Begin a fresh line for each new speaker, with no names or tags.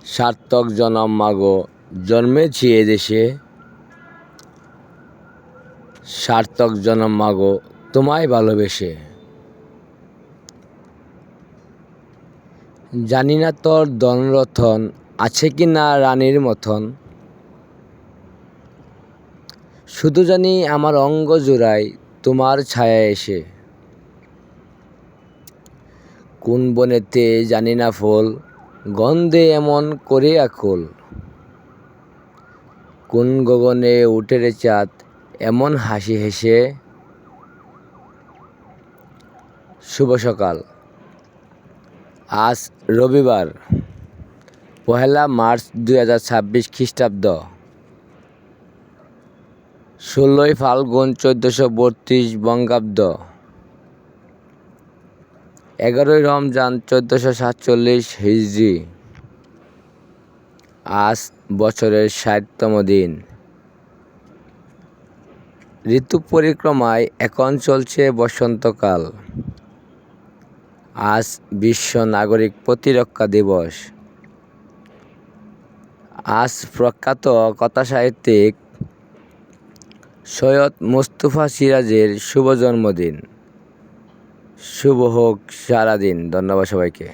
সার্থক জনম মাগো, জন্মেছি এদেশে। সার্থক জনম মাগো, তোমায় ভালোবেসে। জানি না তোর ধনরতন আছে কি না রানীর মতন, শুধু জানি আমার অঙ্গ জোড়ায় তোমার ছায়া এসে। কোন বনেতে জানি না ফুল, গন্ধে এমন করে আকুল। কোন গগনে উঠে রে চাঁদ, এমন হাসি হেসে। শুভ সকাল। আজ রবিবার, 1 মার্চ 2026 খ্রিস্টাব্দ, 16 ফাল্গুন 1432 বঙ্গাব্দ, 11 রমজান 1447 হিজরি। আজ বছরের 60তম দিন। ঋতু পরিক্রমায় এখন চলছে বসন্তকাল। আজ বিশ্ব নাগরিক প্রতিরক্ষা দিবস। আজ প্রখ্যাত কথাসাহিত্যিক সৈয়দ মুস্তফা সিরাজের শুভ জন্মদিন। শুভ হোক সারাদিন। ধন্যবাদ সবাইকে।